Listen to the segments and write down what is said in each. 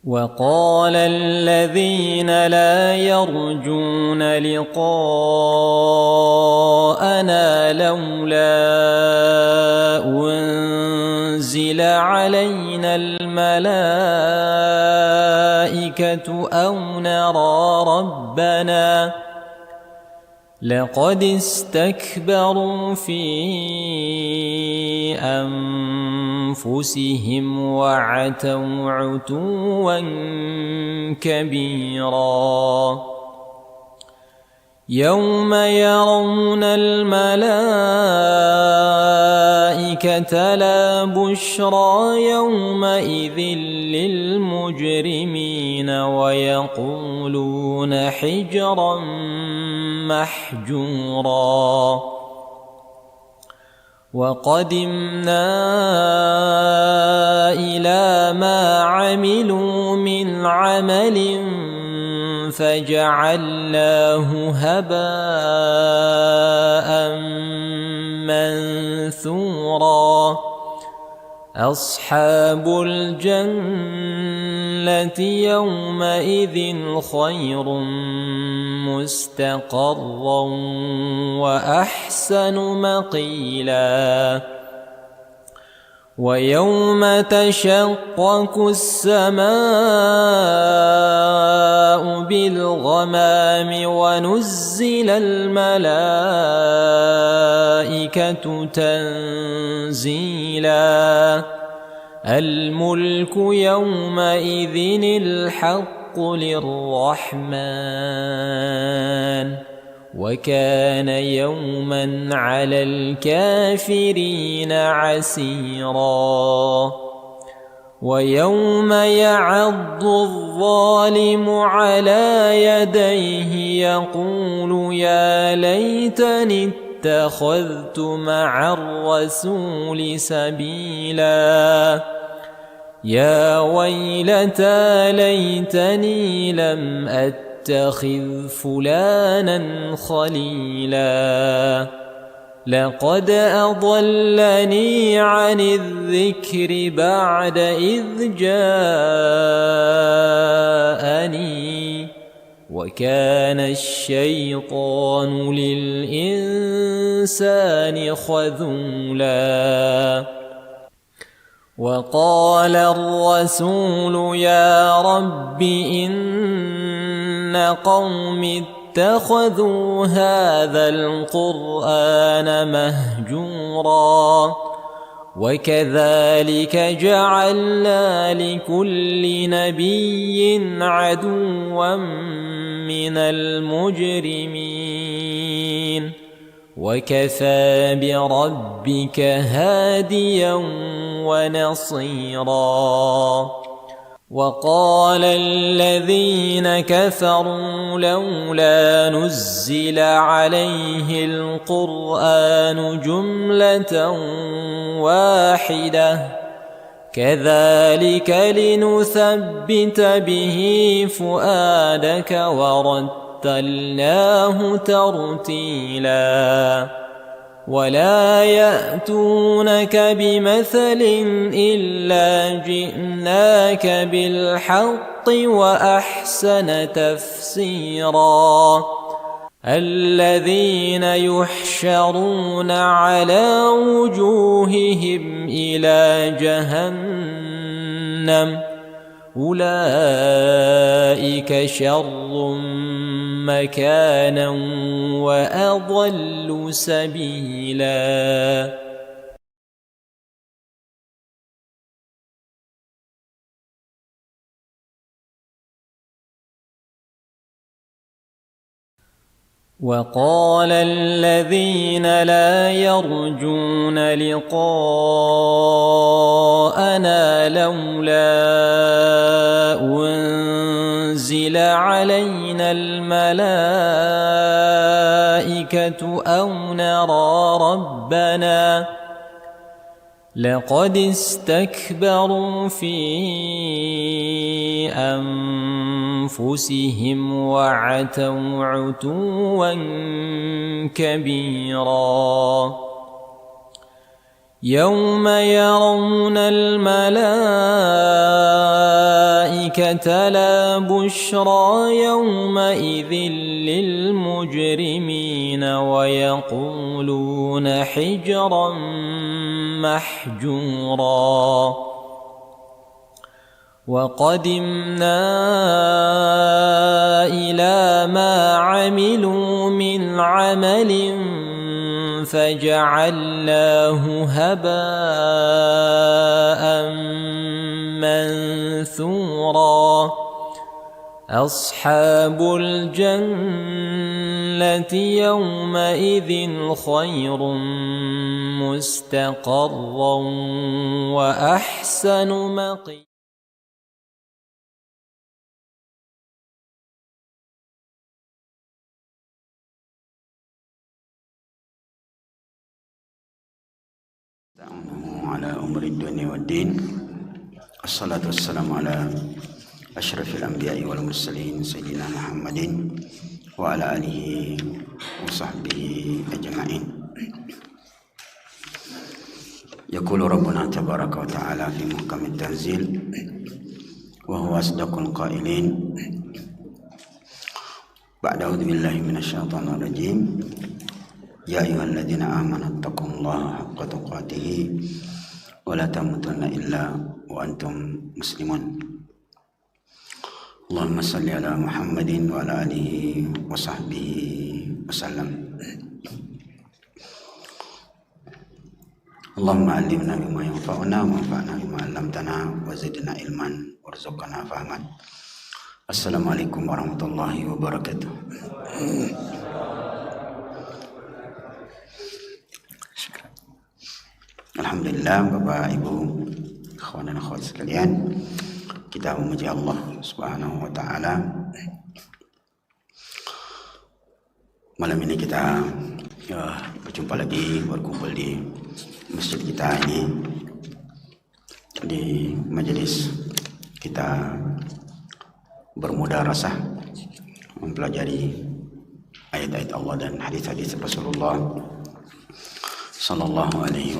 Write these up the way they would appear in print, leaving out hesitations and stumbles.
وقال الذين لا يرجون لقاءنا لولا أنزل علينا الملائكة أو نرى ربنا لقد استكبروا في أنفسهم وعتوا عتوا كبيرا يوم يرون الملائكة لا بشرى يومئذ للمجرمين ويقولون حجرا محجورا وقدمنا إلى ما عملوا من عمل فجعلناه هباء منثورا أصحاب الجنة يومئذ خير مستقرا وأحسن مقيلا ويوم تشقق السماء بالغمام ونزل الملائكة تنزيلا الملك يومئذ الحق للرحمن وكان يوما على الكافرين عسيرا ويوم يعض الظالم على يديه يقول يا ليتني اتخذت مع الرسول سبيلا يا ويلتى ليتني لم أتخذ فلانا خليلا لقد أضلني عن الذكر بعد إذ جاءني وكان الشيطان للإنسان خذولا وقال الرسول يا رب إن قوم اتخذوا هذا القرآن مهجورا وكذلك جعلنا لكل نبي عدوا من المجرمين وكفى بربك هاديا ونصيرا وقال الذين كفروا لولا نزل عليه القرآن جملة واحدة كذلك لنثبت به فؤادك ورتلناه ترتيلا ولا يأتونك بمثل إلا جئناك بالحق وأحسن تفسيرا الذين يحشرون على وجوههم إلى جهنم أولئك شر مكانا وأضل سبيلا وقال الذين لا يرجون لقاءنا لولا أنزل علينا الملائكة أو نرى ربنا لقد استكبروا في أنفسهم وعتوا عتوا كبيرا يوم يرون الملائكة لا بشرى يومئذ للمجرمين ويقولون حجرا محجورا وقدمنا إلى ما عملوا من عمل فجعلناه هباء منثورا أصحاب الجنة يومئذ خير مستقرا وأحسن مقيلا. على أمر الدنيا والدين الصلاة والسلام على أشرف الأنبياء والمرسلين سيدنا محمد وعلى آله وصحبه أجمعين. يقول ربنا تبارك وتعالى في محكم التنزيل وهو أصدق القائلين بعد أعوذ بالله من الشيطان الرجيم يا أيها الذين آمنوا اتقوا الله حق تقاته ولا تموتن إلا وأنتم مسلمون. اللهم صل على محمد وعلى آله وصحبه وسلم. اللهم علمنا بما ينفعنا وانفعنا بما علمتنا وزدنا علما وارزقنا فهما. السلام عليكم ورحمة الله وبركاته. Alhamdulillah, Bapak Ibu, kawan dan akhwat sekalian, kita memuji Allah Subhanahu wa taala. Malam ini kita berjumpa lagi, berkumpul di masjid kita ini, di majelis kita bermudarasah mempelajari ayat-ayat Allah dan hadis-hadis Rasulullah sallallahu alaihi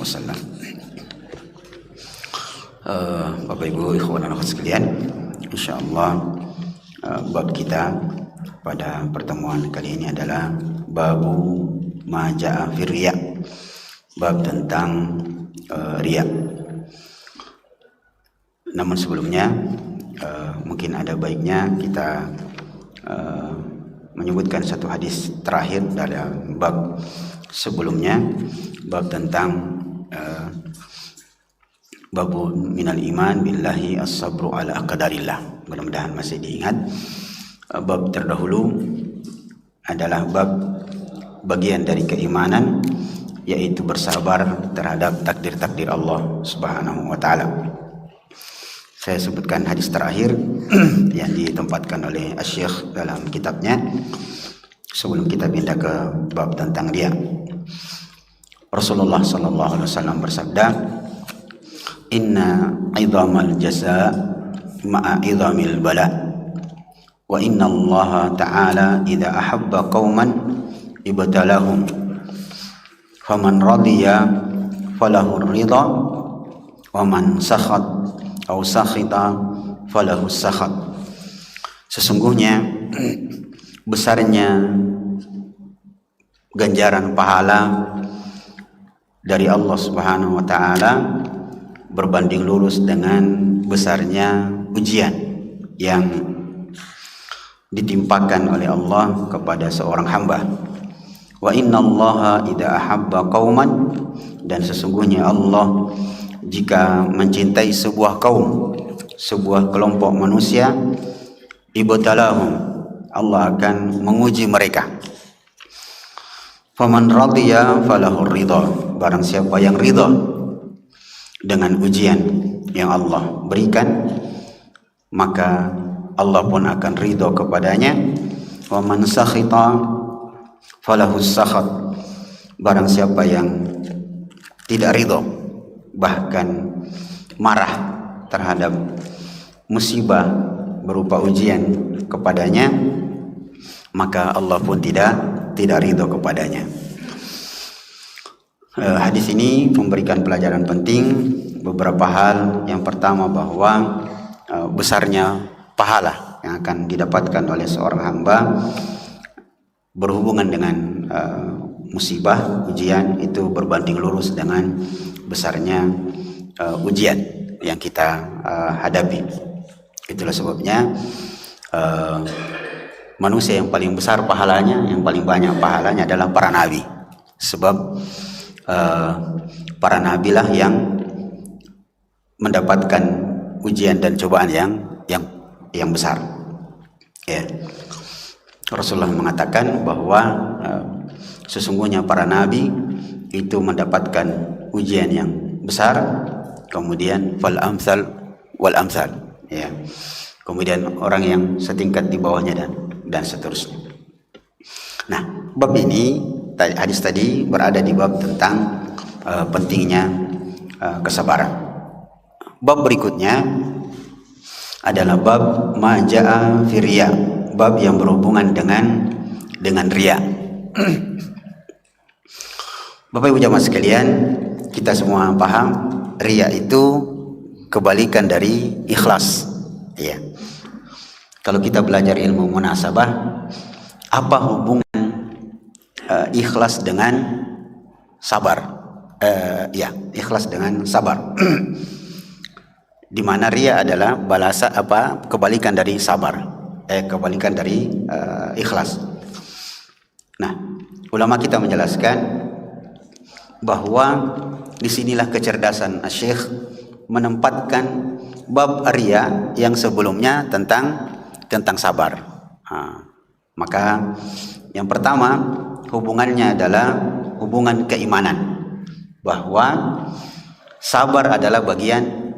wasallam. Bapak Ibu, ikhwan dan akhwat sekalian, insyaallah bab kita pada pertemuan kali ini adalah babu ma jaa fir riya, bab tentang riya. Namun sebelumnya mungkin ada baiknya kita menyebutkan satu hadis terakhir dalam bab sebelumnya, bab tentang babu minal iman billahi as-sabru ala aqdarillah. Mudah-mudahan masih diingat. Bab terdahulu adalah bab bagian dari keimanan, yaitu bersabar terhadap takdir-takdir Allah Subhanahu wa taala. Saya sebutkan hadis terakhir yang ditempatkan oleh Asy-Syaikh dalam kitabnya sebelum kita pindah ke bab tentang riya. Rasulullah sallallahu alaihi wasallam bersabda, "Inna 'idhamal jazaa ma'a 'idhamil bala, wa inna Allah ta'ala idza ahabba qauman ibtalahum, faman radiya falahu ridha, wa man sakhat aw sakhita falahu sakhat." Sesungguhnya besarnya ganjaran pahala dari Allah Subhanahu wa taala berbanding lurus dengan besarnya ujian yang ditimpakan oleh Allah kepada seorang hamba. Wa innallaha idza ahabba qauman, dan sesungguhnya Allah jika mencintai sebuah kaum, sebuah kelompok manusia, ibtalahum, Allah akan menguji mereka. Faman radiya falahu ridha, barang siapa yang ridha dengan ujian yang Allah berikan, maka Allah pun akan ridha kepadanya. Wa man sakhita falahu sakhat, barang siapa yang tidak ridha, bahkan marah terhadap musibah berupa ujian kepadanya, maka Allah pun tidak ridho kepadanya. Hadis ini memberikan pelajaran penting beberapa hal. Yang pertama bahwa besarnya pahala yang akan didapatkan oleh seorang hamba berhubungan dengan musibah, ujian, itu berbanding lurus dengan besarnya ujian yang kita hadapi. Itulah sebabnya manusia yang paling besar pahalanya, yang paling banyak pahalanya adalah para nabi. Sebab para nabilah yang mendapatkan ujian dan cobaan yang besar. Ya. Rasulullah mengatakan bahwa sesungguhnya para nabi itu mendapatkan ujian yang besar, kemudian fal amsal wal amsal, ya. Kemudian orang yang setingkat di bawahnya dan seterusnya. Nah, bab ini, hadis tadi berada di bab tentang pentingnya kesabaran. Bab berikutnya adalah bab ma jaa fi riya, bab yang berhubungan dengan riya. Bapak Ibu jamaah sekalian, kita semua paham riya itu kebalikan dari ikhlas, ya. Kalau kita belajar ilmu munasabah, apa hubungan ikhlas dengan sabar? Ya, ikhlas dengan sabar. Di mana riya adalah kebalikan dari sabar, kebalikan dari ikhlas. Nah, ulama kita menjelaskan bahwa disinilah kecerdasan Syekh menempatkan bab riya yang sebelumnya tentang sabar. Maka yang pertama hubungannya adalah hubungan keimanan, bahwa sabar adalah bagian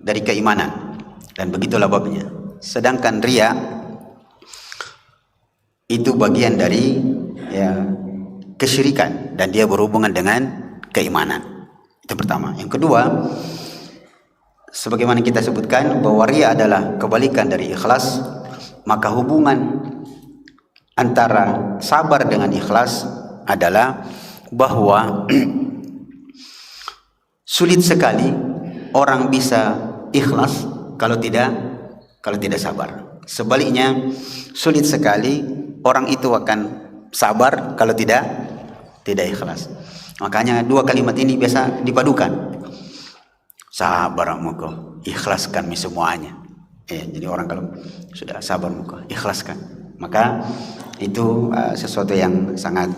dari keimanan, dan begitulah babnya. Sedangkan riya itu bagian dari kesyirikan, dan dia berhubungan dengan keimanan. Itu pertama. Yang kedua, sebagaimana kita sebutkan bahwa riya adalah kebalikan dari ikhlas, maka hubungan antara sabar dengan ikhlas adalah bahwa sulit sekali orang bisa ikhlas kalau tidak sabar. Sebaliknya, sulit sekali orang itu akan sabar kalau tidak ikhlas. Makanya dua kalimat ini biasa dipadukan. Sabar muka, ikhlaskan semuanya. Jadi orang kalau sudah sabar muka, ikhlaskan, maka itu sesuatu yang sangat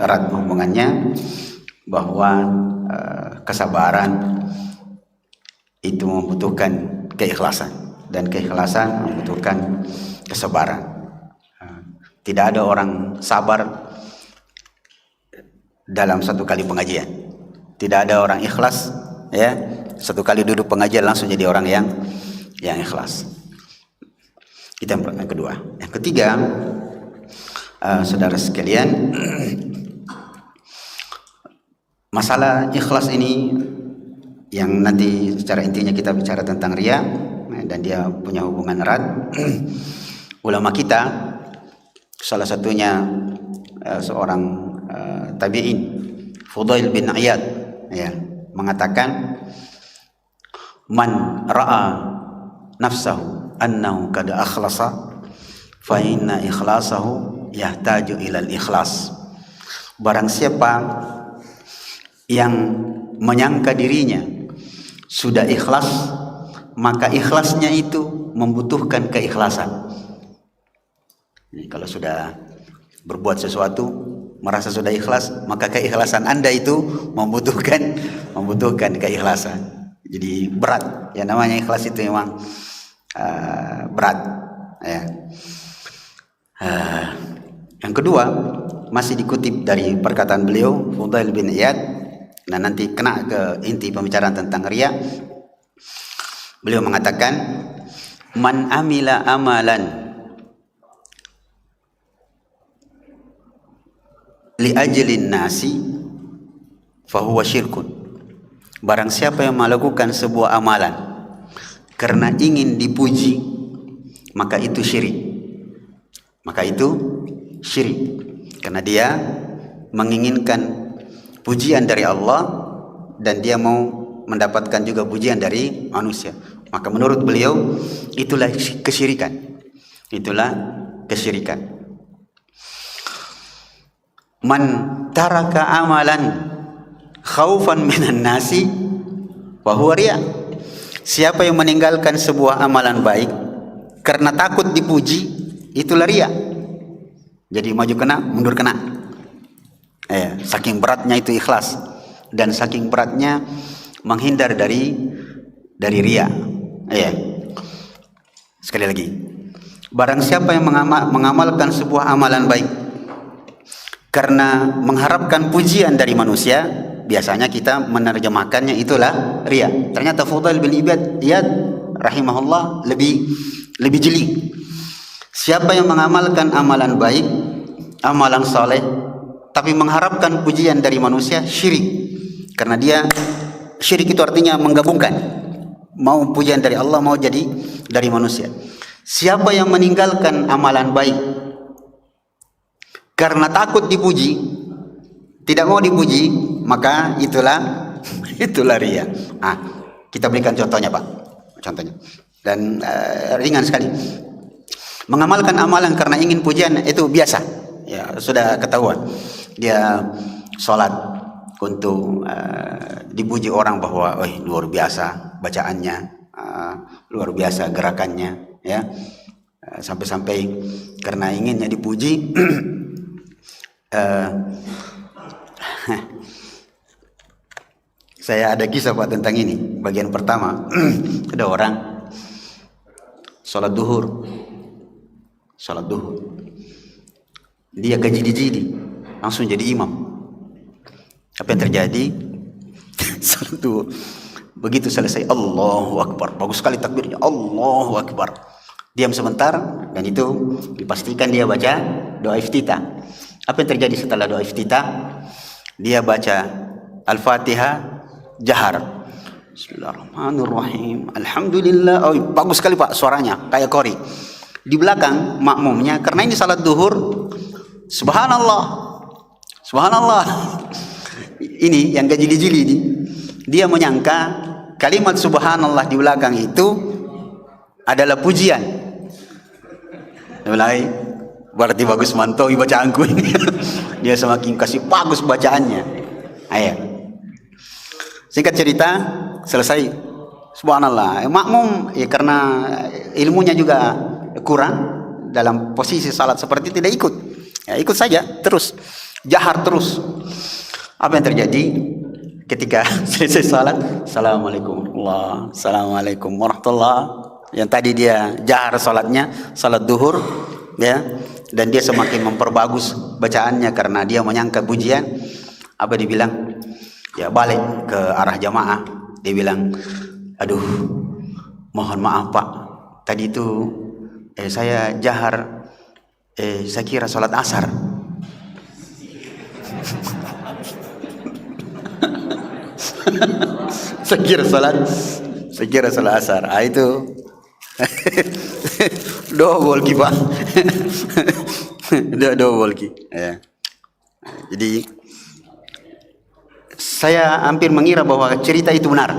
erat hubungannya, bahwa kesabaran itu membutuhkan keikhlasan, dan keikhlasan membutuhkan kesabaran. Tidak ada orang sabar dalam satu kali pengajian. Tidak ada orang ikhlas, ya, satu kali duduk pengajian langsung jadi orang yang ikhlas. Itu yang kedua. Yang ketiga, saudara sekalian, masalah ikhlas ini yang nanti secara intinya kita bicara tentang riya, dan dia punya hubungan erat. Ulama kita, salah satunya seorang tabi'in, Fudail bin Iyad, ya, mengatakan, man ra'a nafsahu annahu qad akhlasa fa inna ikhlasahu yahtaju ilal ikhlas. Barang siapa yang menyangka dirinya sudah ikhlas, maka ikhlasnya itu membutuhkan keikhlasan. Jadi kalau sudah berbuat sesuatu merasa sudah ikhlas, maka keikhlasan Anda itu membutuhkan keikhlasan. Jadi berat, ya, namanya ikhlas itu memang berat, ya. Yang kedua, masih dikutip dari perkataan beliau Fudail bin Iyad. Nah, nanti kena ke inti pembicaraan tentang riya. Beliau mengatakan, man amila amalan li ajlin nasi fahuwa syirkun. Barang siapa yang melakukan sebuah amalan karena ingin dipuji, maka itu syirik. karena dia menginginkan pujian dari Allah dan dia mau mendapatkan juga pujian dari manusia. Maka menurut beliau itulah kesyirikan. Itulah kesyirikan. Man taraka amalan khaufan minan nasi wa huwa riya. Siapa yang meninggalkan sebuah amalan baik karena takut dipuji, itulah riya. Jadi maju kena, mundur kena. Saking beratnya itu ikhlas dan saking beratnya menghindar dari riya. Sekali lagi, barang siapa yang mengamalkan sebuah amalan baik karena mengharapkan pujian dari manusia, biasanya kita menerjemahkannya itulah riya. Ternyata Fudail bin Iyad rahimahullah lebih jeli. Siapa yang mengamalkan amalan baik, amalan saleh, tapi mengharapkan pujian dari manusia, syirik. Karena dia syirik itu artinya menggabungkan, mau pujian dari Allah, mau jadi dari manusia. Siapa yang meninggalkan amalan baik karena takut dipuji, tidak mau dipuji, maka itulah riya. Kita berikan contohnya, Pak. Contohnya. Dan ringan sekali. Mengamalkan amalan karena ingin pujian itu biasa. Ya, sudah ketahuan. Dia sholat untuk dipuji orang bahwa luar biasa bacaannya, luar biasa gerakannya, ya. Sampai-sampai karena inginnya dipuji saya ada kisah, Pak, tentang ini. Bagian pertama, ada orang sholat duhur. Dia gajidi langsung jadi imam. Apa yang terjadi? Sholat duhur. Begitu selesai, Allahu Akbar. Bagus sekali takbirnya, Allahu Akbar. Diam sebentar, dan itu dipastikan dia baca doa iftitah. Apa yang terjadi setelah doa iftitah? Dia baca Al-Fatihah jahar. Bismillahirrahmanirrahim. Alhamdulillah. Bagus sekali, Pak, suaranya kayak kori. Di belakang makmumnya, karena ini salat duhur, subhanallah. Ini yang gajili-jili ini. Dia menyangka kalimat subhanallah di belakang itu adalah pujian. Mulai berarti bagus mantoi bacaanku ini. Dia semakin kasih bagus bacaannya. Singkat cerita, selesai subhanallah. Makmum karena ilmunya juga kurang, dalam posisi salat seperti tidak ikut. Ikut saja terus, jahar terus. Apa yang terjadi ketika selesai salat? Assalamualaikum warahmatullah. Yang tadi dia jahar salatnya, salat duhur, ya, dan dia semakin memperbagus bacaannya karena dia menyangka pujian. Apa dibilang? Ya, balik ke arah jamaah. Dia bilang, aduh, mohon maaf, Pak, tadi itu saya jahar, saya kira salat asar. saya kira salat asar. Itu double ki, Pak. Double ki. Ya. Jadi saya hampir mengira bahwa cerita itu benar.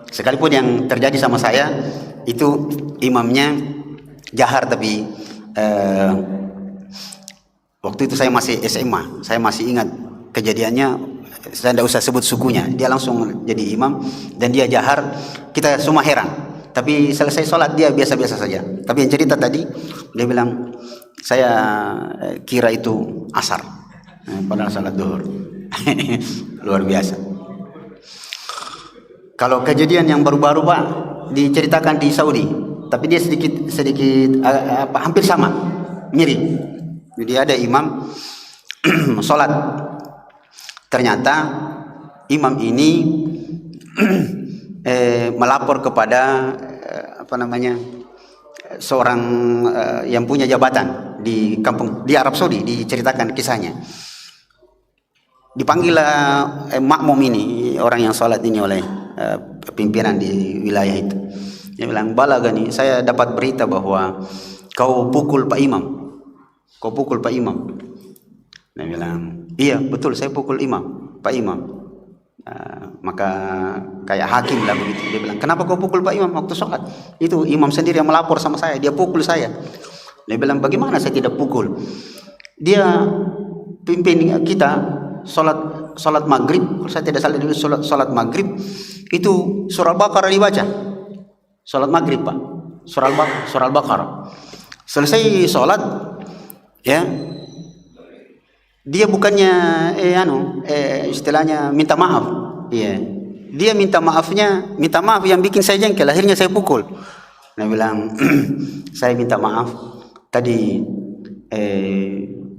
Sekalipun yang terjadi sama saya itu imamnya jahar, tapi waktu itu saya masih SMA. Saya masih ingat kejadiannya. Saya tidak usah sebut sukunya. Dia langsung jadi imam dan dia jahar. Kita semua heran. Tapi selesai sholat dia biasa-biasa saja. Tapi yang cerita tadi, dia bilang, saya kira itu asar, padahal salat duhur. Luar biasa. Kalau kejadian yang baru-baru, Pak, diceritakan di Saudi, tapi dia sedikit hampir sama, mirip. Jadi ada imam sholat, ternyata imam ini melapor kepada seorang yang punya jabatan di kampung di Arab Saudi. Diceritakan kisahnya. Dipanggillah makmum ini, orang yang sholat ini, oleh pimpinan di wilayah itu. Dia bilang, balagani, saya dapat berita bahwa kau pukul Pak Imam. kau pukul Pak Imam. Dia bilang, iya betul saya pukul imam, Pak Imam. Maka kayak hakim lah begitu. Dia bilang, kenapa kau pukul Pak Imam waktu sholat? Itu imam sendiri yang melapor sama saya, dia pukul saya. Dia bilang, bagaimana saya tidak pukul? Dia pimpin kita sholat maghrib, kalau saya tidak salah dulu sholat maghrib itu surah Al-Baqarah dibaca. Sholat maghrib Pak, surah Al-Baqarah. Selesai sholat, ya dia bukannya istilahnya minta maaf, ya dia minta maaf yang bikin saya jengkel, akhirnya saya pukul. Dia bilang, saya minta maaf tadi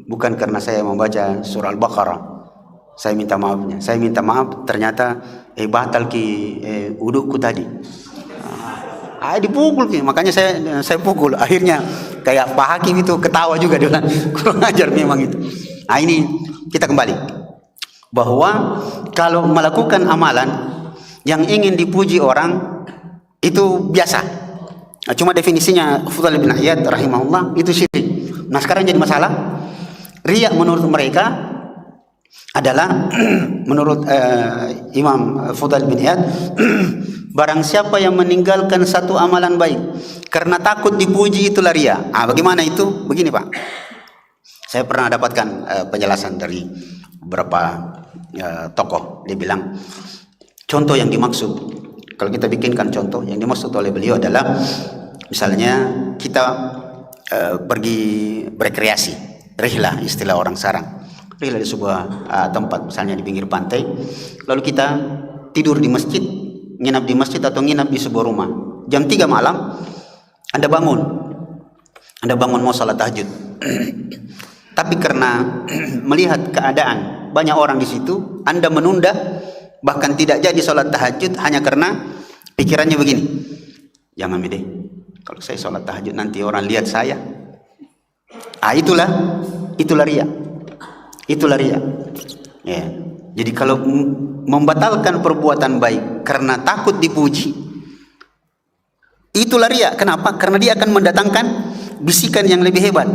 bukan karena saya membaca surah Al-Baqarah, saya minta maaf ternyata batal wuduku tadi. Dipukul, makanya saya pukul. Akhirnya kayak Pak Hakim itu ketawa juga, dia bilang kurang ajar memang itu. Nah ini kita kembali bahwa kalau melakukan amalan yang ingin dipuji orang itu biasa. Nah, cuma definisinya Fudail bin Iyad rahimahullah itu syirik. Nah sekarang jadi masalah riya menurut mereka adalah menurut Imam Fudail bin Iyad barang siapa yang meninggalkan satu amalan baik karena takut dipuji itulah riya. Bagaimana itu? Begini Pak, saya pernah dapatkan penjelasan dari beberapa tokoh. Dia bilang contoh yang dimaksud, kalau kita bikinkan contoh yang dimaksud oleh beliau adalah misalnya kita pergi berekreasi, rihlah istilah orang Sarang, rihlah di sebuah tempat misalnya di pinggir pantai, lalu kita tidur di masjid, nginap di masjid atau nginap di sebuah rumah. Jam 3 malam Anda bangun mau salat tahajud. Tapi karena melihat keadaan banyak orang di situ, Anda menunda, bahkan tidak jadi sholat tahajud hanya karena pikirannya begini, jangan deh, kalau saya sholat tahajud nanti orang lihat saya. Itulah riya. Ya. Jadi kalau membatalkan perbuatan baik karena takut dipuji, itulah riya. Kenapa? Karena dia akan mendatangkan bisikan yang lebih hebat.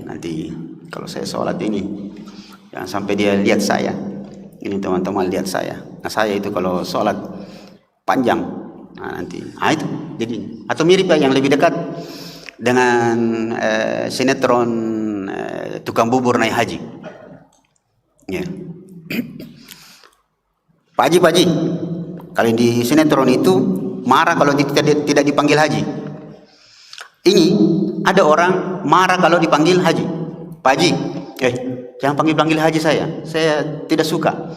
Nanti kalau saya sholat ini jangan sampai dia lihat saya, ini teman-teman lihat saya. Nah saya itu kalau sholat panjang, nanti itu jadi, atau mirip yang lebih dekat dengan sinetron tukang bubur naik haji. Ya. Pak Haji, kalau di sinetron itu marah kalau tidak dipanggil haji. Ini ada orang marah kalau dipanggil haji. Pak Haji, jangan panggil haji saya tidak suka.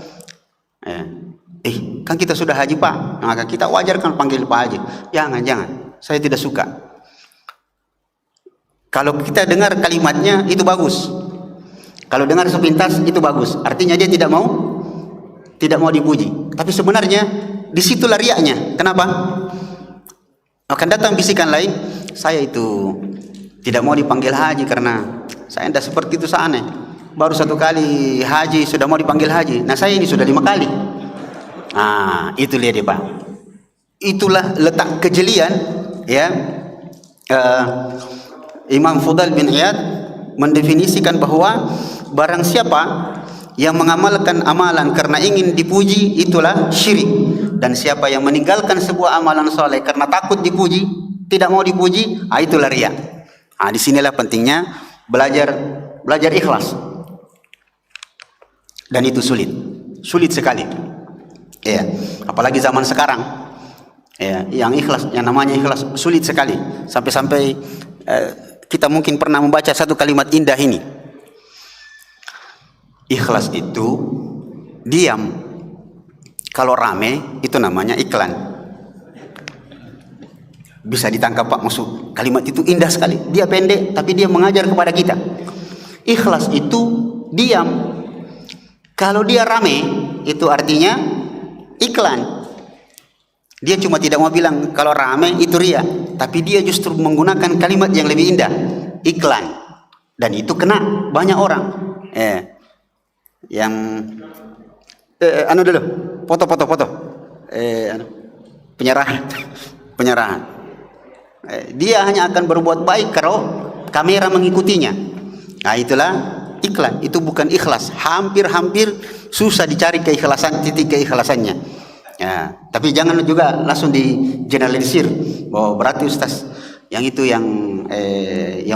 Kan kita sudah haji Pak, maka kita wajar kan panggil Pak Haji. Jangan, saya tidak suka. Kalau kita dengar kalimatnya itu bagus, kalau dengar sepintas itu bagus, artinya dia tidak mau dipuji. Tapi sebenarnya disitulah riaknya. Kenapa? Akan datang bisikan lain, saya itu tidak mau dipanggil haji karena saya tidak seperti itu sana. Baru 1 kali haji sudah mau dipanggil haji. Nah saya ini sudah 5 kali. Itu lihat Pak. Itulah letak kejelian ya. Imam Fudail bin Iyad mendefinisikan bahwa barang siapa yang mengamalkan amalan karena ingin dipuji itulah syirik, dan siapa yang meninggalkan sebuah amalan soleh karena takut dipuji, tidak mau dipuji, itulah riya. Disinilah pentingnya belajar ikhlas, dan itu sulit sekali. Ya, apalagi zaman sekarang. Ya, yang namanya ikhlas sulit sekali. Sampai-sampai kita mungkin pernah membaca satu kalimat indah ini. Ikhlas itu diam. Kalau rame itu namanya iklan. Bisa ditangkap Pak maksud kalimat itu indah sekali. Dia pendek tapi dia mengajar kepada kita. Ikhlas itu diam. Kalau dia rame itu artinya iklan. Dia cuma tidak mau bilang kalau rame itu riya, tapi dia justru menggunakan kalimat yang lebih indah, iklan. Dan itu kena banyak orang. Yang dulu foto penyerahan. Dia hanya akan berbuat baik kamera mengikutinya. Nah, itulah iklan. Itu bukan ikhlas. Hampir-hampir susah dicari keikhlasan, titik keikhlasannya. Ya, tapi jangan juga langsung di generalisir bahwa berarti Ustaz yang itu yang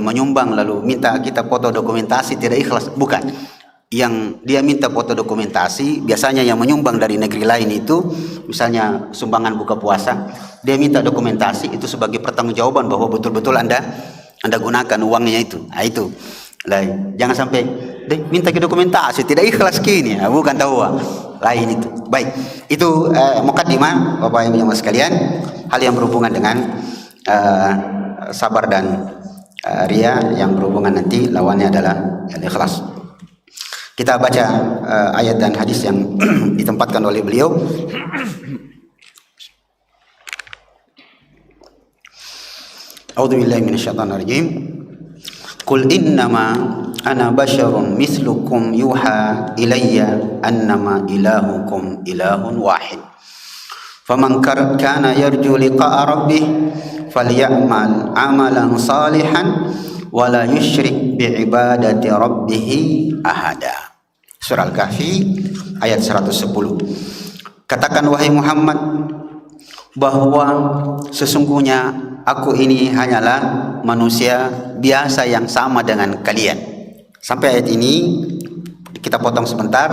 menyumbang lalu minta kita foto dokumentasi tidak ikhlas. Bukan. Yang dia minta foto dokumentasi biasanya yang menyumbang dari negeri lain itu, misalnya sumbangan buka puasa, dia minta dokumentasi itu sebagai pertanggungjawaban bahwa betul-betul anda gunakan uangnya itu. Nah, itu lah, jangan sampai minta ke dokumentasi tidak ikhlas kini, bukan tahu lain itu. Baik, itu mukadimah Bapak Ibu yang sekalian, hal yang berhubungan dengan sabar dan ria, yang berhubungan nanti lawannya adalah ikhlas. Kita baca ayat dan hadis yang ditempatkan oleh beliau. A'udzubillahi minasyaitonirrajim. Qul innama ana basyarun mislukum yuha ilayya annama ilahukum ilahun wahid. Faman kana yarju liqa'a rabbih falyamal amalan salihan wala yusyrik bi'ibadati rabbih ahada. Surah Al-Kahfi ayat 110. Katakan wahai Muhammad bahwa sesungguhnya aku ini hanyalah manusia biasa yang sama dengan kalian. Sampai ayat ini kita potong sebentar.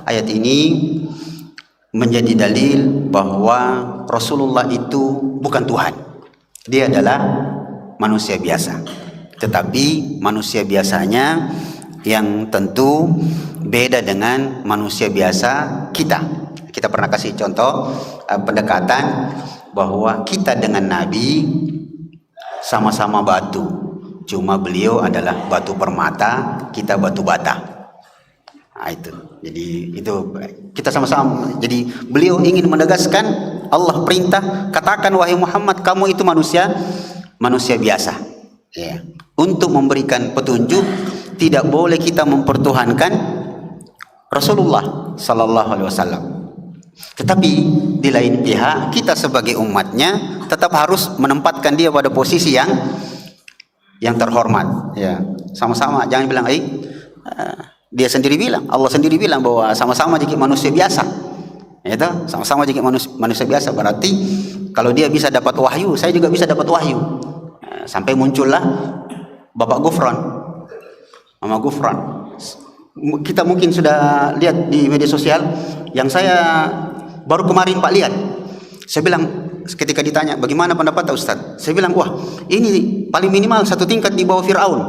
Ayat ini menjadi dalil bahwa Rasulullah itu bukan Tuhan. Dia adalah manusia biasa. Tetapi manusia biasanya yang tentu beda dengan manusia biasa kita. Kita pernah kasih contoh pendekatan bahwa kita dengan Nabi sama-sama batu, cuma beliau adalah batu permata, kita batu bata. Nah, itu. Jadi itu kita sama-sama. Jadi beliau ingin menegaskan, Allah perintah, katakan wahai Muhammad kamu itu manusia biasa. Ya. Untuk memberikan petunjuk, tidak boleh kita mempertuhankan Rasulullah sallallahu alaihi wasallam. Tetapi di lain pihak kita sebagai umatnya tetap harus menempatkan dia pada posisi yang terhormat. Ya, sama-sama, jangan bilang dia sendiri bilang, Allah sendiri bilang bahwa sama-sama jadi manusia biasa. Itu sama-sama jadi manusia biasa, berarti kalau dia bisa dapat wahyu, saya juga bisa dapat wahyu. Sampai muncullah Bapak Gufron, Mama Gufron. Kita mungkin sudah lihat di media sosial, yang saya baru kemarin Pak lihat. Saya bilang ketika ditanya bagaimana pendapat Ustaz, saya bilang wah ini paling minimal satu tingkat di bawah Fir'aun.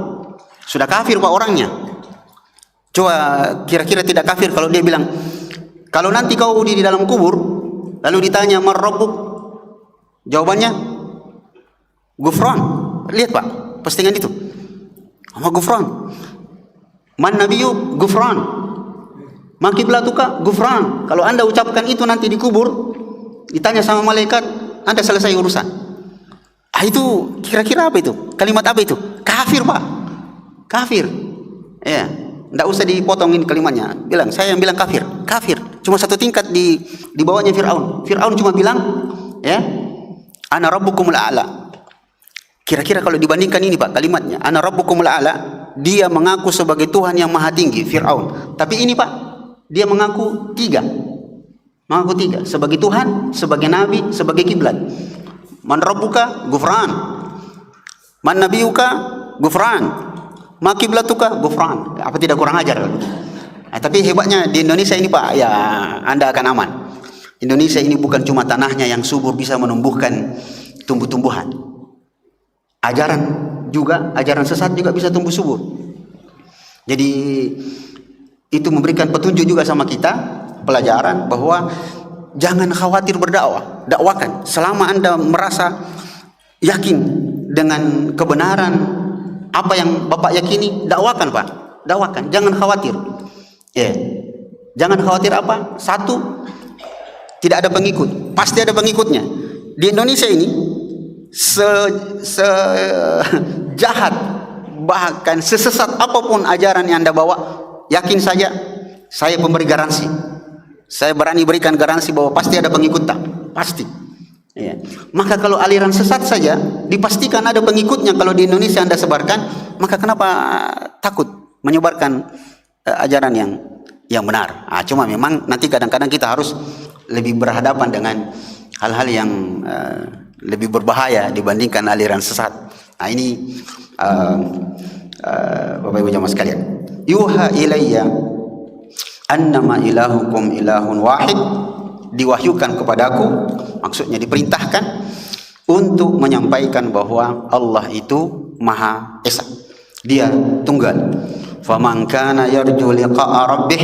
Sudah kafir Pak orangnya. Coba kira-kira tidak kafir kalau dia bilang, kalau nanti kau di dalam kubur lalu ditanya man rabbuk, jawabannya Gufron. Lihat Pak postingan itu, sama Gufron. Man nabiyyu Gufran, ma qiblatuka Gufran. Kalau anda ucapkan itu nanti di kubur, ditanya sama malaikat, anda selesai urusan. Itu kira-kira apa itu? Kalimat apa itu? Kafir Pak, kafir. Ya, tidak usah dipotongin kalimatnya. Bilang saya yang bilang kafir, kafir. Cuma satu tingkat di bawahnya Fir'aun. Fir'aun cuma bilang, ya, ana rabbukumul a'la. Kira-kira kalau dibandingkan ini Pak kalimatnya, ana rabbukumul a'la, dia mengaku sebagai Tuhan yang maha tinggi, Fir'aun. Tapi ini Pak, dia mengaku tiga, sebagai Tuhan, sebagai Nabi, sebagai kiblat. Man rabbuka Gufran, man nabiyuka Gufran, ma kiblatuka Gufran. Apa tidak kurang ajar? Tapi hebatnya di Indonesia ini Pak, ya anda akan aman. Indonesia ini bukan cuma tanahnya yang subur bisa menumbuhkan tumbuh-tumbuhan. Ajaran sesat juga bisa tumbuh subur. Jadi itu memberikan petunjuk juga sama kita, pelajaran bahwa jangan khawatir berdakwah, dakwakan. Selama anda merasa yakin dengan kebenaran apa yang Bapak yakini, dakwakan Pak, dakwakan. Jangan khawatir. Jangan khawatir apa? Satu, tidak ada pengikut, pasti ada pengikutnya. Di Indonesia ini sejahat bahkan sesesat apapun ajaran yang anda bawa, yakin saja saya pemberi garansi, saya berani berikan garansi bahwa pasti ada pengikut tak? Pasti. Ya. Maka kalau aliran sesat saja dipastikan ada pengikutnya, kalau di Indonesia Anda sebarkan, maka kenapa takut menyebarkan ajaran yang benar? Cuma memang nanti kadang-kadang kita harus lebih berhadapan dengan hal-hal yang lebih berbahaya dibandingkan aliran sesat. Ini Bapak Ibu jamaah sekalian, yuha ilayya annama ilahukum ilahun wahid, diwahyukan kepadaku, maksudnya diperintahkan untuk menyampaikan bahwa Allah itu Maha Esa, Dia tunggal. Faman kana yarju liqa'a rabbih,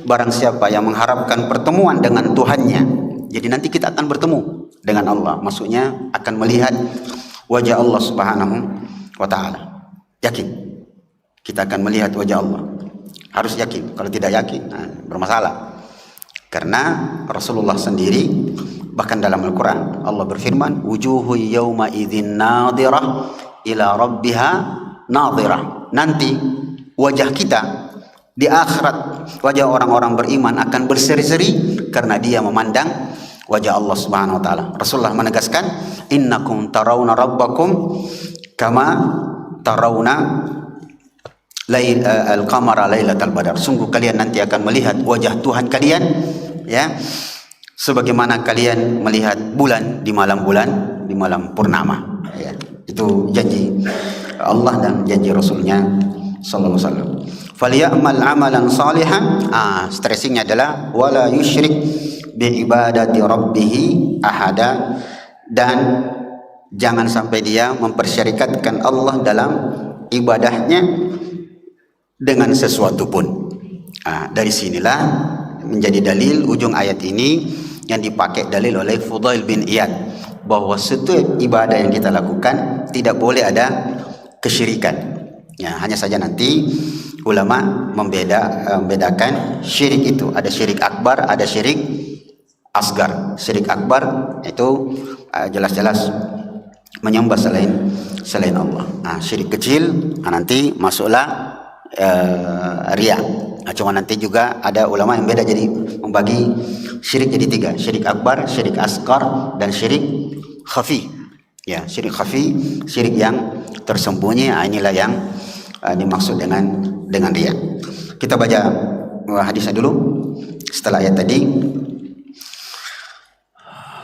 barang siapa yang mengharapkan pertemuan dengan Tuhannya. Jadi nanti kita akan bertemu dengan Allah, maksudnya akan melihat wajah Allah Subhanahu wa taala. Yakin kita akan melihat wajah Allah, harus yakin. Kalau tidak yakin, bermasalah. Karena Rasulullah sendiri bahkan dalam Al-Quran Allah berfirman, wujuhu yawma idzin nadhirah ila rabbiha nadhirah. Nanti wajah kita di akhirat, wajah orang-orang beriman akan berseri-seri karena dia memandang wajah Allah Subhanahu wa taala. Rasulullah menegaskan, innakum tarawna rabbakum kama tarawna al-qamara lailatal badar. Sungguh kalian nanti akan melihat wajah Tuhan kalian, ya, sebagaimana kalian melihat bulan, di malam purnama, ya. Itu janji Allah dan janji Rasulnya sallallahu alaihi wasallam. Falyamal amalan salihan, stressingnya adalah wala yusyrik bi ibadati rabbih ahada, dan jangan sampai dia mempersyarikatkan Allah dalam ibadahnya dengan sesuatu pun. Dari sinilah menjadi dalil ujung ayat ini yang dipakai dalil oleh Fudail bin Iyad, bahwa setiap ibadah yang kita lakukan tidak boleh ada kesyirikan. Ya, hanya saja nanti ulama membedakan syirik itu, ada syirik akbar, ada syirik asgar. Syirik akbar itu jelas-jelas menyembah selain Allah. Syirik kecil nanti masuklah riya. Cuma nanti juga ada ulama yang beda, jadi membagi syirik jadi 3, syirik akbar, syirik asgar, dan syirik khafi. Ya, syirik khafi, syirik yang tersembunyi. Inilah yang dimaksud dengan riya. Kita baca hadisnya dulu. Setelah ayat tadi,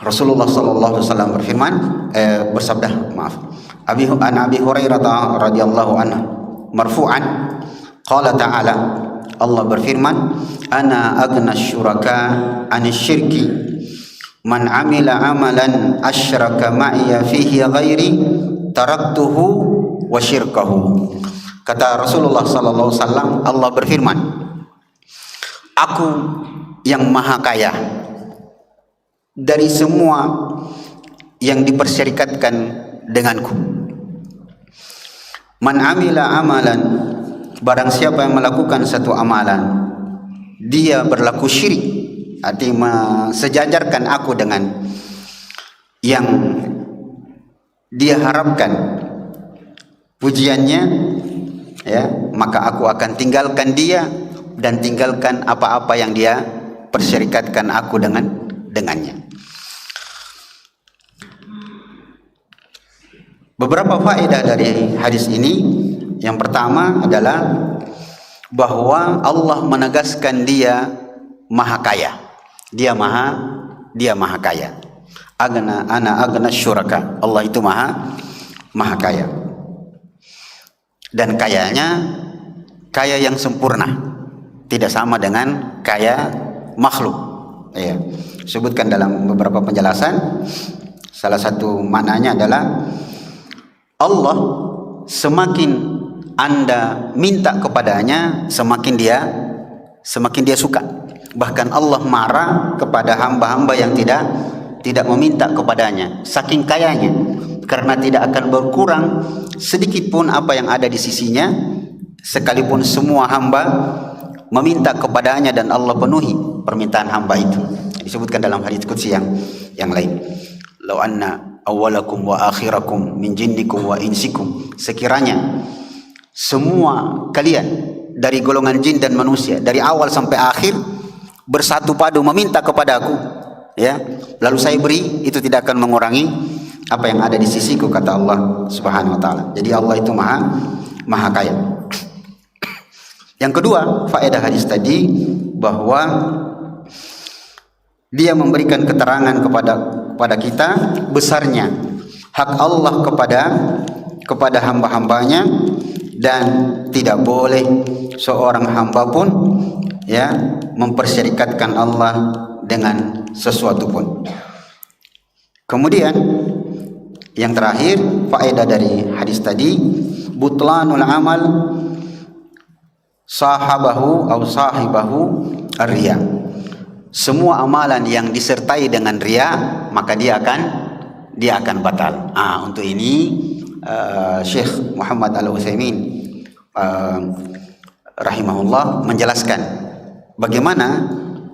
Rasulullah sallallahu alaihi wasallam berfirman, bersabda, Abi Hurairah radhiyallahu anhu marfu'an, qala ta'ala, Allah berfirman, ana aghna syuraka 'anil syirki man 'amila amalan asyraka ma'iya fihi ghairi taraktuhu wa syirkahu. Kata Rasulullah sallallahu alaihi wasallam, Allah berfirman, aku yang maha kaya dari semua yang dipersyarikatkan denganku. Man amila amalan, barang siapa yang melakukan satu amalan, dia berlaku syirik, artinya sejajarkan aku dengan yang dia harapkan pujiannya, ya, maka aku akan tinggalkan dia dan tinggalkan apa-apa yang dia persyarikatkan aku dengannya. Beberapa faedah dari hadis ini. Yang pertama adalah bahwa Allah menegaskan dia maha kaya. Dia maha kaya. Ana aghna syuraka. Allah itu maha kaya. Dan kayanya kaya yang sempurna, tidak sama dengan kaya makhluk. Ya. Sebutkan dalam beberapa penjelasan, salah satu maknanya adalah Allah semakin Anda minta kepadanya, semakin dia suka. Bahkan Allah marah kepada hamba-hamba yang tidak meminta kepadanya, saking kayanya, karena tidak akan berkurang sedikit pun apa yang ada di sisinya, sekalipun semua hamba meminta kepadanya dan Allah penuhi permintaan hamba itu. Disebutkan dalam hadits qudsi yang lain, law anna awwalakum wa akhirakum min jinnikum wa insikum, sekiranya semua kalian dari golongan jin dan manusia, dari awal sampai akhir, bersatu padu meminta kepada aku, ya, lalu saya beri, itu tidak akan mengurangi apa yang ada di sisiku, kata Allah Subhanahu wa taala. Jadi Allah itu maha kaya. Yang kedua, faedah hadis tadi bahwa dia memberikan keterangan kepada kita besarnya hak Allah kepada hamba-hambanya, dan tidak boleh seorang hamba pun ya mempersyarikatkan Allah dengan sesuatu pun. Kemudian yang terakhir, faedah dari hadis tadi, butlanul amal sahibahu ar-riya. Semua amalan yang disertai dengan riya, maka dia akan batal. Untuk ini Syekh Muhammad Al-Utsaimin rahimahullah menjelaskan bagaimana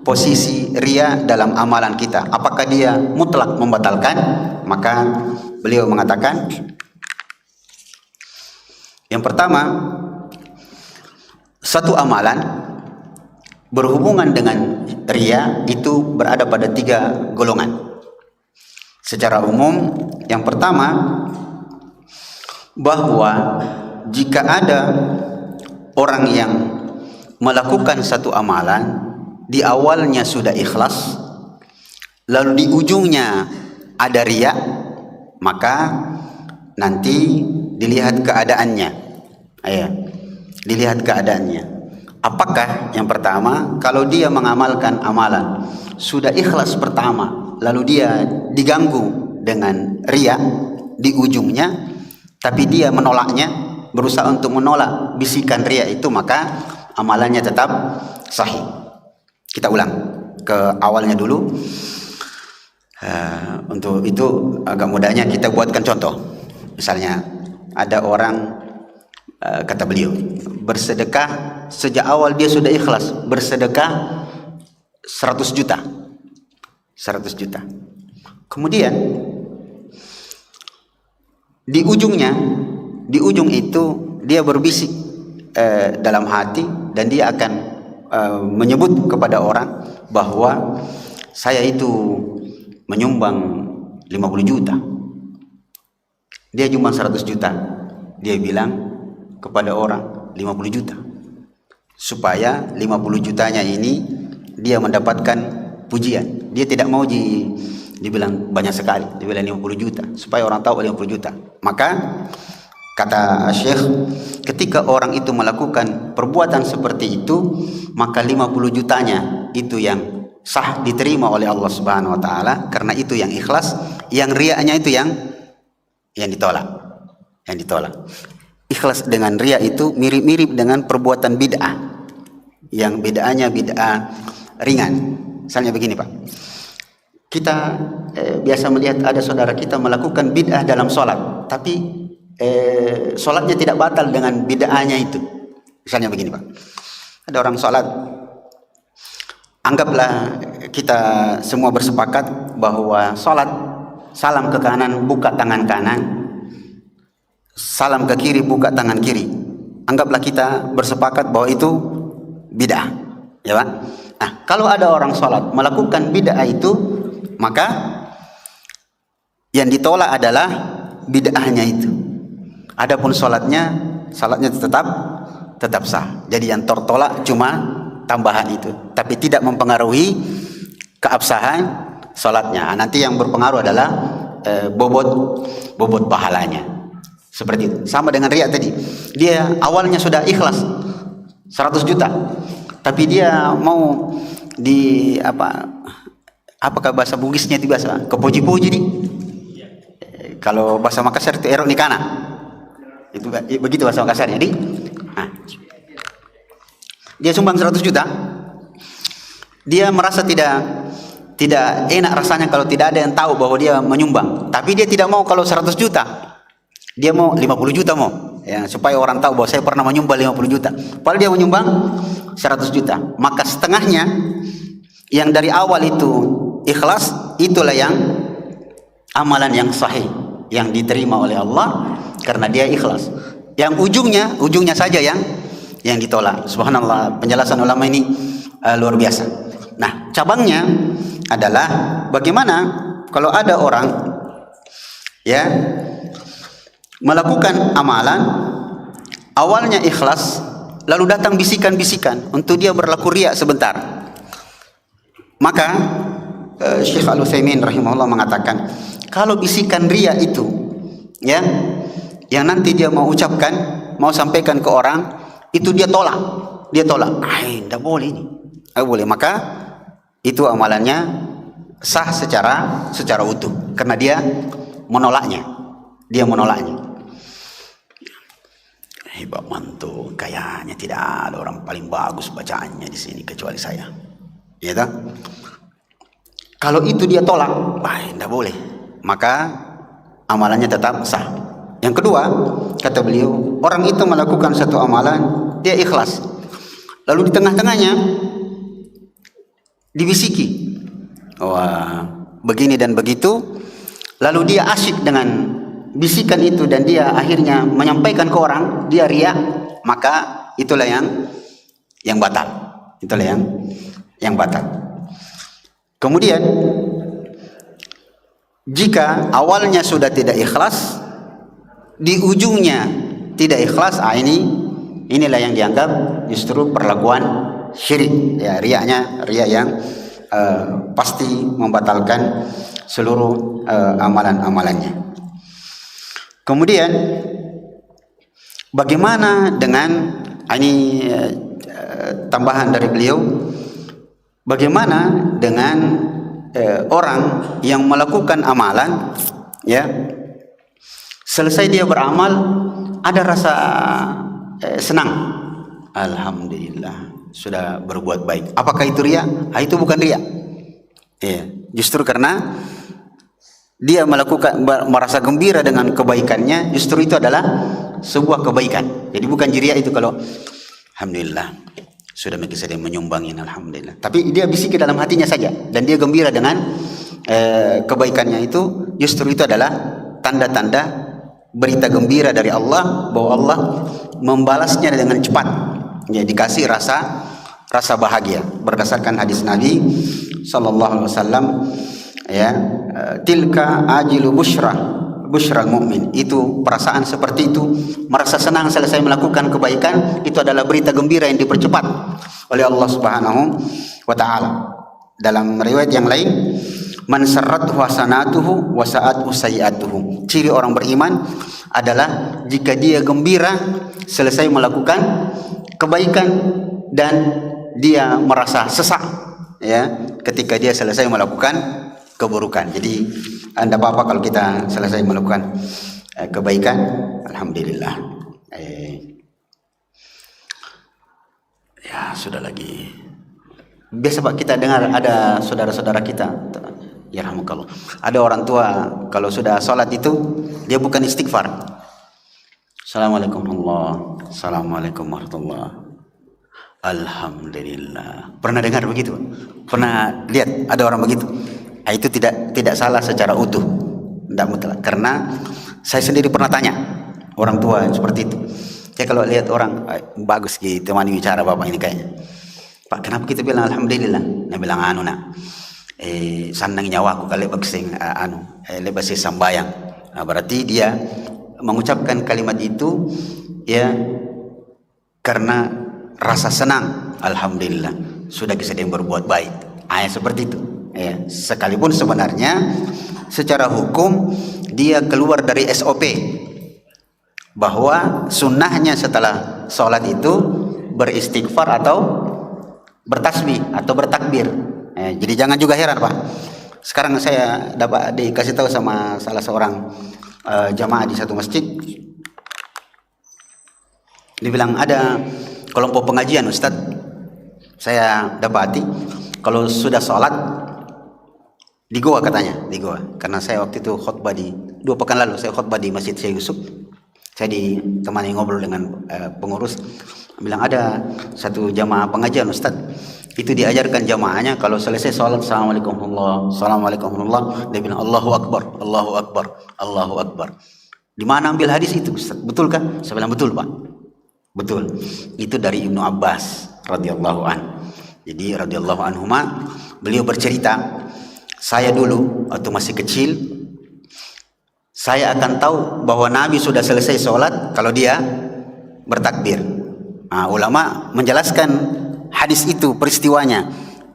posisi riya dalam amalan kita. Apakah dia mutlak membatalkan? Maka beliau mengatakan, yang pertama, satu amalan berhubungan dengan riya itu berada pada 3 golongan. Secara umum, yang pertama, bahwa jika ada orang yang melakukan satu amalan, di awalnya sudah ikhlas, lalu di ujungnya ada riya, maka nanti dilihat keadaannya. Dilihat keadaannya. Apakah yang pertama, kalau dia mengamalkan amalan sudah ikhlas pertama, lalu dia diganggu dengan riya di ujungnya, tapi dia menolaknya, berusaha untuk menolak bisikan riya itu, maka amalannya tetap sahih. Kita ulang ke awalnya dulu. Untuk itu agak mudahnya kita buatkan contoh. Misalnya ada orang, kata beliau, bersedekah sejak awal dia sudah ikhlas, bersedekah 100 juta. Kemudian di ujung itu dia berbisik dalam hati, dan dia akan menyebut kepada orang bahwa saya itu menyumbang 50 juta. Dia nyumbang 100 juta. Dia bilang kepada orang 50 juta. Supaya 50 jutanya ini dia mendapatkan pujian. Dia tidak mau dibilang banyak sekali, dibilang 50 juta supaya orang tahu 50 juta. Maka kata Syekh, ketika orang itu melakukan perbuatan seperti itu, maka 50 jutanya itu yang sah diterima oleh Allah Subhanahu wa taala, karena itu yang ikhlas. Yang riaknya itu yang ditolak. Ikhlas dengan riya itu mirip-mirip dengan perbuatan bid'ah. Yang bid'ahnya bid'ah ringan. Misalnya begini, Pak. Kita biasa melihat ada saudara kita melakukan bid'ah dalam sholat, tapi sholatnya tidak batal dengan bid'ahnya itu. Misalnya begini, Pak. Ada orang sholat, anggaplah kita semua bersepakat bahwa sholat salam ke kanan, buka tangan kanan, salam ke kiri, buka tangan kiri. Anggaplah kita bersepakat bahwa itu bid'ah, ya Pak. Nah, kalau ada orang sholat melakukan bid'ah itu, maka yang ditolak adalah bid'ahnya itu. Adapun sholatnya tetap sah. Jadi yang tertolak cuma tambahan itu, tapi tidak mempengaruhi keabsahan sholatnya. Nanti yang berpengaruh adalah bobot pahalanya. Seperti itu. Sama dengan riya tadi. Dia awalnya sudah ikhlas 100 juta, tapi dia mau apakah bahasa Bugisnya itu bahasa kepuji-puji nih? Kalau bahasa Makassar itu erok nikana. Itu begitu bahasa Makassar. Jadi dia sumbang 100 juta. Dia merasa tidak enak rasanya kalau tidak ada yang tahu bahwa dia menyumbang. Tapi dia tidak mau kalau 100 juta. Dia mau 50 juta mau. Ya, supaya orang tahu bahwa saya pernah menyumbang 50 juta. Padahal dia menyumbang 100 juta. Maka setengahnya yang dari awal itu ikhlas, itulah yang amalan yang sahih, yang diterima oleh Allah karena dia ikhlas. Yang ujungnya saja yang ditolak. Subhanallah, penjelasan ulama ini luar biasa. Nah, cabangnya adalah bagaimana kalau ada orang ya melakukan amalan awalnya ikhlas, lalu datang bisikan-bisikan untuk dia berlaku riya sebentar. Maka Syekh Al-Utsaimin rahimahullah mengatakan, kalau bisikan riya itu ya yang nanti dia mau ucapkan, mau sampaikan ke orang, itu dia tolak, tidak boleh ini, tidak boleh, maka itu amalannya sah secara utuh, karena dia menolaknya. Hebat mantu, kayaknya tidak ada orang paling bagus bacaannya di sini kecuali saya, ya tak? Kalau itu dia tolak, tidak boleh, maka amalannya tetap sah. Yang kedua, kata beliau, orang itu melakukan satu amalan, dia ikhlas, lalu di tengah-tengahnya dibisiki, wah begini dan begitu, lalu dia asyik dengan bisikan itu dan dia akhirnya menyampaikan ke orang, dia riya, maka itulah yang batal. Itulah yang batal. Kemudian jika awalnya sudah tidak ikhlas, di ujungnya tidak ikhlas, inilah yang dianggap justru perlakuan syirik. Ya, riya yang pasti membatalkan seluruh amalan-amalannya. Kemudian bagaimana dengan tambahan dari beliau, bagaimana dengan orang yang melakukan amalan ya, selesai dia beramal ada rasa senang, alhamdulillah sudah berbuat baik. Apakah itu riya? Itu bukan riya. Ya, justru karena dia merasa gembira dengan kebaikannya, justru itu adalah sebuah kebaikan. Jadi bukan riya itu kalau alhamdulillah sudah saya menyumbangin, alhamdulillah. Tapi dia bisik ke dalam hatinya saja dan dia gembira dengan kebaikannya itu, justru itu adalah tanda-tanda berita gembira dari Allah bahwa Allah membalasnya dengan cepat. Ya, dikasih rasa bahagia berdasarkan hadis Nabi sallallahu alaihi wasallam, ya, tilka ajilu busyral mu'min, itu perasaan seperti itu, merasa senang selesai melakukan kebaikan, itu adalah berita gembira yang dipercepat oleh Allah Subhanahu wa taala. Dalam riwayat yang lain, man sarrathu hasanatuhu wa sa'athu sayi'atuhu, ciri orang beriman adalah jika dia gembira selesai melakukan kebaikan dan dia merasa sesak ya ketika dia selesai melakukan keburukan. Jadi tidak apa-apa kalau kita selesai melakukan kebaikan, alhamdulillah. Ya sudah lagi. Biasa Pak kita dengar ada saudara-saudara kita, ya rahmukallah, ada orang tua kalau sudah sholat itu dia bukan istighfar, assalamualaikum warahmatullahi, assalamualaikum warahmatullahi, alhamdulillah. Pernah dengar begitu? Pernah lihat ada orang begitu? Itu tidak salah secara utuh, tidak mutlak. Karena saya sendiri pernah tanya orang tua seperti itu. Saya kalau lihat orang bagus gitu, temani bicara bapak ini kayaknya, Pak kenapa kita bilang alhamdulillah? Dia bilang sandang nyawaku kali bagsing lebasi sambayang. Berarti dia mengucapkan kalimat itu ya karena rasa senang, alhamdulillah sudah bisa dia berbuat baik. Seperti itu. Ya, sekalipun sebenarnya secara hukum dia keluar dari SOP bahwa sunnahnya setelah sholat itu beristighfar atau bertasbih atau bertakbir. Jadi jangan juga heran Pak. Sekarang saya dapat dikasih tahu sama salah seorang jamaah di satu masjid, dibilang ada kelompok pengajian Ustadz. Saya dapati kalau sudah sholat di Goa katanya, di Goa. Karena saya waktu itu khutbah 2 pekan lalu saya khutbah di Masjid Syekh Yusuf. Saya ditemani ngobrol dengan pengurus, bilang ada satu jamaah pengajian Ustaz. Itu diajarkan jamaahnya kalau selesai sholat assalamualaikum warahmatullahi, dia bilang Allahu Akbar, Allahu Akbar, Allahu Akbar. Di mana ambil hadis itu Ustaz? Betul kan? Saya bilang betul Pak. Betul. Itu dari Ibnu Abbas radhiyallahu an. Jadi radhiyallahu anhuma, beliau bercerita Saya dulu waktu masih kecil, saya akan tahu bahwa Nabi sudah selesai sholat kalau dia bertakbir. Nah, ulama menjelaskan hadis itu, peristiwanya.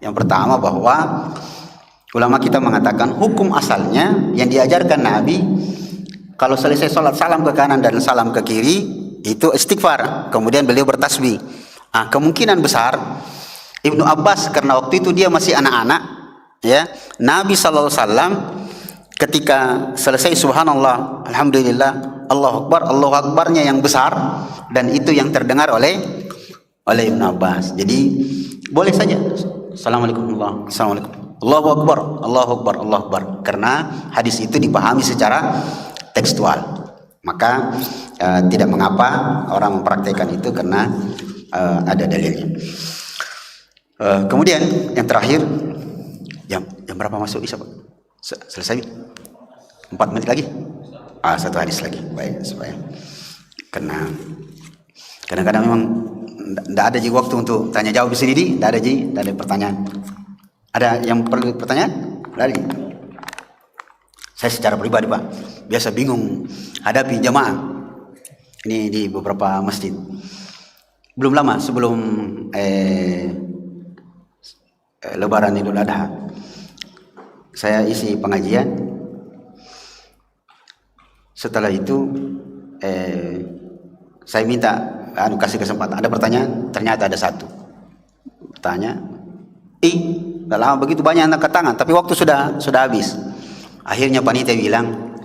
Yang pertama bahwa ulama kita mengatakan hukum asalnya yang diajarkan Nabi, kalau selesai sholat salam ke kanan dan salam ke kiri itu istighfar, kemudian beliau bertasbih. Nah, kemungkinan besar Ibnu Abbas, karena waktu itu dia masih anak-anak, ya, Nabi SAW ketika selesai subhanallah, alhamdulillah, Allahu Akbar, Allahu Akbarnya yang besar, dan itu yang terdengar oleh Ibnu Abbas. Jadi boleh saja assalamualaikum, assalamualaikum, Allahu Akbar, Allahu Akbar, Allahu Akbar, karena hadis itu dipahami secara tekstual. Maka tidak mengapa orang mempraktikkan itu karena ada dalilnya. Kemudian yang terakhir, jam berapa masuk Isya, Pak? Selesai 4 menit lagi. Satu hadis lagi, baik, supaya karena kadang-kadang memang tidak ada juga waktu untuk tanya jawab di sini, tidak ada pertanyaan. Ada yang perlu pertanyaan? Lagi. Saya secara pribadi, Pak, biasa bingung hadapi jamaah ini di beberapa masjid. Belum lama sebelum Lebaran Idul Adha, saya isi pengajian. Setelah itu saya minta kasih kesempatan, ada pertanyaan, ternyata ada satu bertanya, udah lama begitu banyak angkat tangan, tapi waktu sudah habis. Akhirnya panitia bilang,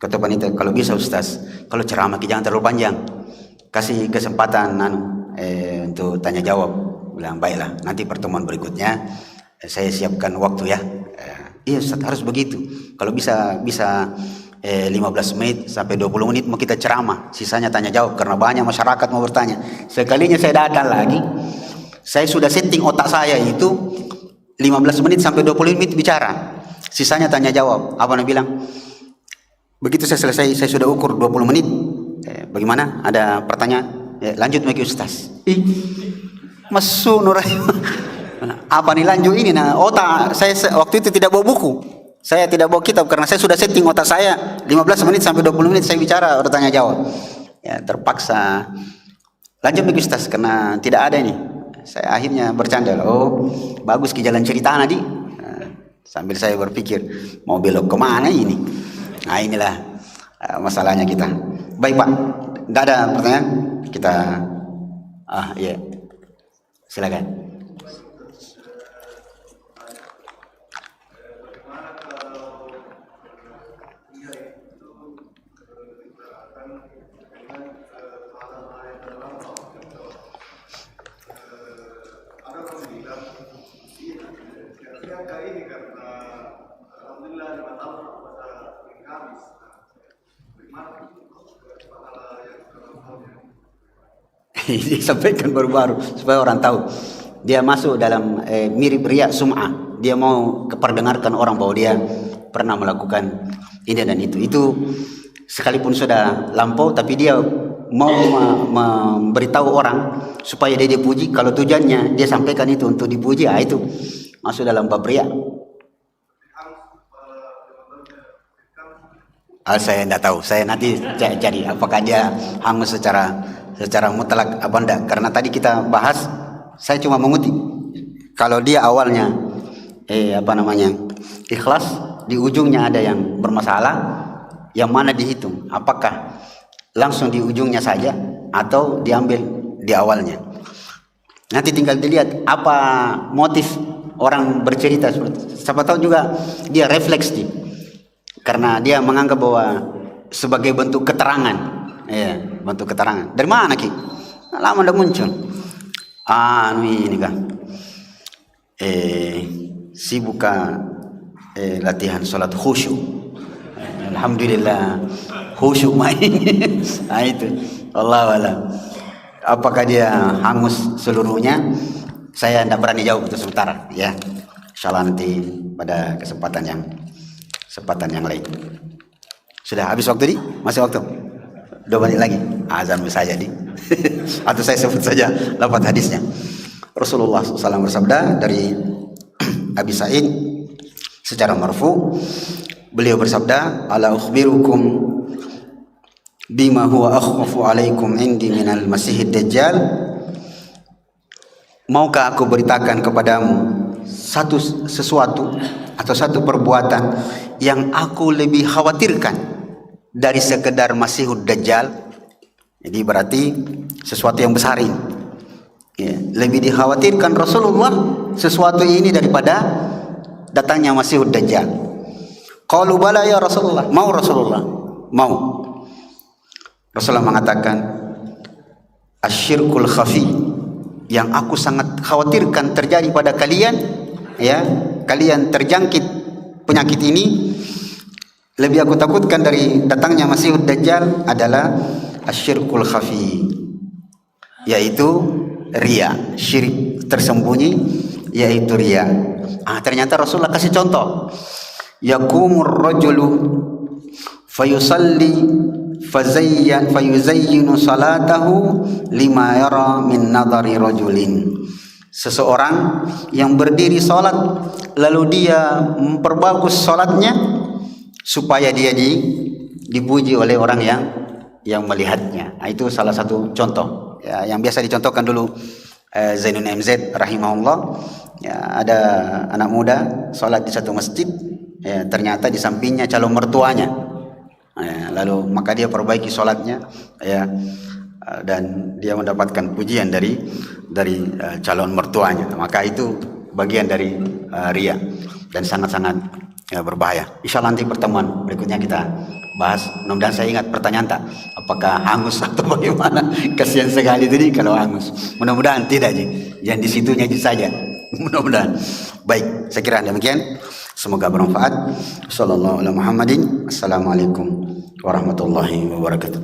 kata panitia, kalau bisa Ustaz, kalau ceramah jangan terlalu panjang, kasih kesempatan untuk tanya jawab. Bilang baiklah, nanti pertemuan berikutnya saya siapkan waktu ya. Iya Ustaz, harus begitu. Kalau bisa 15 menit sampai 20 menit mau kita ceramah, sisanya tanya jawab karena banyak masyarakat mau bertanya. Sekalinya saya datang lagi, saya sudah setting otak saya itu 15 menit sampai 20 menit bicara, sisanya tanya jawab. Apa Nabi bilang? Begitu saya selesai, saya sudah ukur 20 menit. Bagaimana? Ada pertanyaan? Lanjut lagi Ustaz. Masuk Nurai. Apa nih lanjut ini? Nah, otak saya waktu itu tidak bawa buku. Saya tidak bawa kitab karena saya sudah setting otak saya 15 menit sampai 20 menit saya bicara, bertanya jawab. Ya, terpaksa lanjut lagi Ustaz karena tidak ada ini. Saya akhirnya bercanda, bagus ke jalan cerita tadi. Sambil saya berpikir mau belok kemana ini. Nah, inilah masalahnya kita. Baik Pak, tidak ada pertanyaan? Kita iya. Silakan. Disampaikan baru-baru supaya orang tahu dia masuk dalam mirip riya sum'ah. Dia mau keperdengarkan orang bahwa dia pernah melakukan ini dan itu sekalipun sudah lampau, tapi dia mau memberitahu orang supaya dia dipuji. Kalau tujuannya dia sampaikan itu untuk dipuji, itu masuk dalam bab riya. Saya tidak tahu, saya nanti cari apakah dia hangus secara mutlak apa enggak, karena tadi kita bahas, saya cuma mengutip. Kalau dia awalnya ikhlas, di ujungnya ada yang bermasalah, yang mana dihitung? Apakah langsung di ujungnya saja atau diambil di awalnya? Nanti tinggal dilihat apa motif orang bercerita. Siapa tahu juga dia refleks nih, karena dia menganggap bahwa sebagai bentuk keterangan. Bentuk keterangan. Dari mana Ki? Lama udah muncul. Ini kan. Sibuk latihan sholat khusyuk. Alhamdulillah khusyuk main. Itu Allah alam. Apakah dia hangus seluruhnya? Saya tidak berani jawab untuk sementara. Ya, insyaallah nanti pada kesempatan yang lain. Sudah habis waktu ini? Masih waktu? 2 menit lagi. Azan bisa jadi. Atau saya sebut saja lafaz hadisnya. Rasulullah SAW bersabda dari Abi Sa'id, secara marfu. Beliau bersabda, ala ukhbirukum bima huwa akhwafu alaikum indi minal masihid dajjal. Maukah aku beritakan kepadamu sesuatu atau satu perbuatan yang aku lebih khawatirkan dari sekedar Masihud Dajjal. Jadi berarti sesuatu yang besar ini, ya, lebih dikhawatirkan Rasulullah sesuatu ini daripada datangnya Masihud Dajjal. Qalu bala ya Rasulullah. Mau Rasulullah? Mau. Rasulullah mengatakan, asyirkul khafi, yang aku sangat khawatirkan terjadi pada kalian, ya, kalian terjangkit penyakit ini, lebih aku takutkan dari datangnya Masihud Dajjal adalah asyirkul khafi, yaitu riya, syirik tersembunyi, yaitu riya. Ternyata Rasulullah kasih contoh. Yakumur rajulu fayusalli fayuzayyinu salatahu lima yara min nadhari rajulin. Seseorang yang berdiri salat lalu dia memperbagus salatnya supaya dia dipuji oleh orang yang melihatnya. Itu salah satu contoh, ya, yang biasa dicontohkan dulu Zainun MZ rahimahullah. Ya, ada anak muda salat di satu masjid, ya, ternyata di sampingnya calon mertuanya, ya, lalu maka dia perbaiki sholatnya, ya, dan dia mendapatkan pujian dari calon mertuanya. Maka itu bagian dari riya dan sangat-sangat, ya, berbahaya. Insyaallah nanti pertemuan berikutnya kita bahas. Mudah-mudahan saya ingat pertanyaan tak, apakah hangus atau bagaimana? Kasihan sekali tadi kalau hangus. Mudah-mudahan tidak, jangan di situnya saja. Mudah-mudahan. Baik, saya kira demikian. Semoga bermanfaat. Sallallahu alaihi Muhammadin. Assalamualaikum warahmatullahi wabarakatuh.